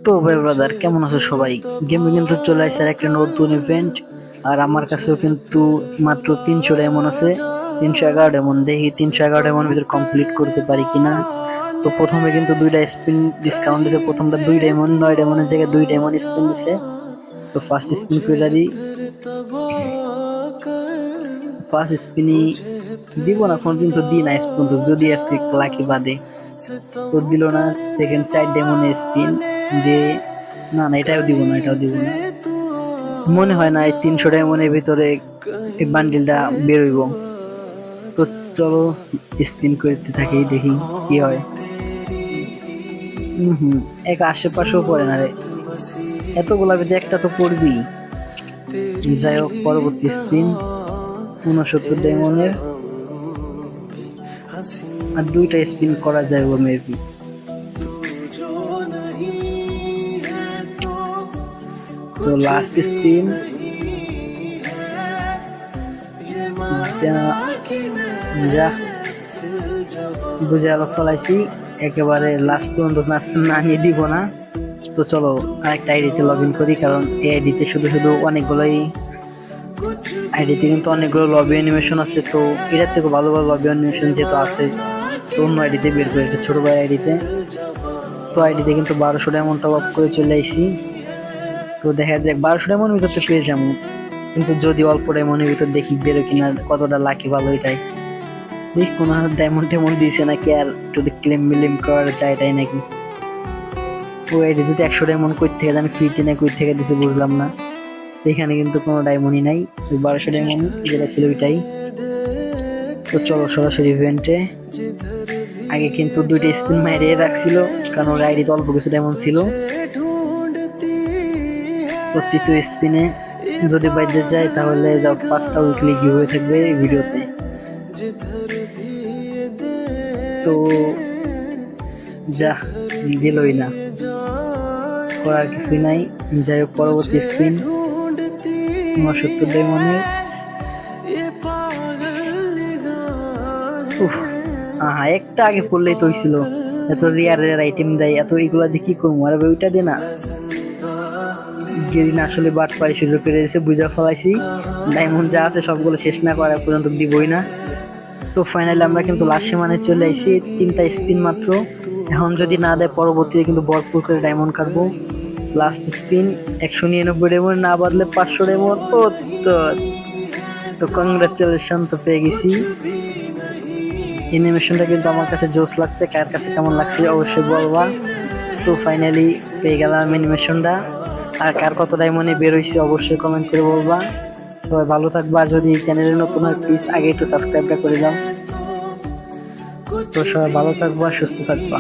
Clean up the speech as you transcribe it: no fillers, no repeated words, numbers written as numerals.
তো ভাই ব্রাদার, কেমন আছো সবাই? গেমে কিন্তু চলে আসছে আর একটা নতুন ইভেন্ট। আর আমার কাছেও কিন্তু মাত্র 300 ডায়মন্ড আছে। 311 ডায়মন্ড, দেখি 311 ডায়মন্ড ভিতর কমপ্লিট করতে পারি কিনা। তো প্রথমে কিন্তু 2টা স্পিন ডিসকাউন্ট দিছে, প্রথমটা 2 ডায়মন্ড, 9 ডায়মন্ডের জায়গায় 2 ডায়মন্ড স্পিন দিছে। তো ফার্স্ট স্পিন করে দিই। ফার্স্ট স্পিনই দিব না, কোন দিন তো দিই না স্পিন, তো যদি আজকে লাকি বাদে তো দিল না। সেকেন্ড 4 ডায়মন্ডের স্পিন দিয়ে, না না এটাও দিব না, এটাও দিব না। মনে হয় না এই 300 ডায়মন্ডের ভিতরে এই বান্ডিলটা বেরোইব। তো চলো স্পিন করতে থাকি, দেখি কি হয়। হম, এক আশেপাশেও পড়ে না রে, এতগুলা বেজে একটা তো পড়বি। যাই হোক, পরবর্তী স্পিন 69 ডায়মন্ডের, আর 2টা স্পিন করা যায় ও মেবি। তো লাস্ট স্পিন, যা বুঝে আলো ফলাইছি, একেবারে লাস্ট পর্যন্ত না নিয়ে দিব না। তো চলো আরেকটা আইডিতে লগ ইন করি, কারণ এই আইডিতে শুধু শুধু অনেকগুলোই আইডিতে কিন্তু অনেকগুলো লবি অ্যানিমেশন আছে। তো এটার থেকে ভালো ভালো লবি অ্যানিমেশন যেহেতু আছে, তো অন্য আইডিতে বের করে, একটা ছোট ভাই আইডিতে। তো আইডিতে কিন্তু 1200 ডায়মন্ড টপ আপ করে চলে আইছি। তো দেখা যাক 1200 ডায়মন্ড ভিতর তো পেয়ে যাবো, কিন্তু যদি অল্প ডায়মন্ডের ভিতর দেখি বেরো কিনা, কতটা লাকি ভালো এটাই দেখ। কোন ডায়মন্ড টাইমন্ড দিয়েছে নাকি, আর যদি ক্লেম মিলেম করা যায় তাই নাকি। ও আইডিতে তো 100 ডায়মন্ড কই থেকে জানি ফ্রিতে না কই থেকে দিছে বুঝলাম না। এখানে কিন্তু কোনো ডায়মন্ডই নাই, ওই 1200 ডায়মন্ড যেটা ছিল ওইটাই। তো চলো সরাসরি ইভেন্টে। আগে কিন্তু 2টা স্পিন মাইরে রাখছিল, কারণ ওর আইডিতে অল্প কিছু ডায়মন্ড ছিল। তো তৃতীয় স্পিনে যদি বাইরে যায় তাহলে যাও 5টা উইকলি গিভ হয়ে থাকবে এই ভিডিওতে। তো যা দিলই না, করার কিছুই নাই। যাই হোক, পরবর্তী স্পিন 69 ডায়মন্ডের। একটা আগে পড়লেই তো হইছিল। এত রিয়ার আইটেম দেয়, এত এগুলা দিয়ে কি করবো? আর ওইটা দে না, যেদিন আসলে বাট পাই শুরু করে দিয়েছে বুঝা ফেলাইছি। ডায়মন্ড যা আছে সবগুলো শেষ না করা পর্যন্ত দিবই না। তো ফাইনালি আমরা কিন্তু লাস্ট সীমানে চলে আইছি, 3টা স্পিন মাত্র। এখন যদি না দেয় পরবর্তীতে কিন্তু ভরপুর করে ডায়মন্ড কাটবো। লাস্ট স্পিন 199 ডায়মন্ড, না বাদলে 500 ডায়মন্ড। ও তো তো কংগ্রাচুলেশন, তো পেয়ে গেছি। অ্যানিমেশনটা কিন্তু আমার কাছে জোস লাগছে, কার কাছে কেমন লাগছে অবশ্যই বলবা। তো ফাইনালি পেয়ে গেলাম অ্যানিমেশনটা। আর কার কত ডায়মন্ডে বের হয়েছে অবশ্যই কমেন্ট করে বলবা। সবাই ভালো থাকবা, আর যদি চ্যানেলে নতুন হয় প্লিজ আগে একটু সাবস্ক্রাইবটা করে দাও। তো সবাই ভালো থাকবা, সুস্থ থাকবা।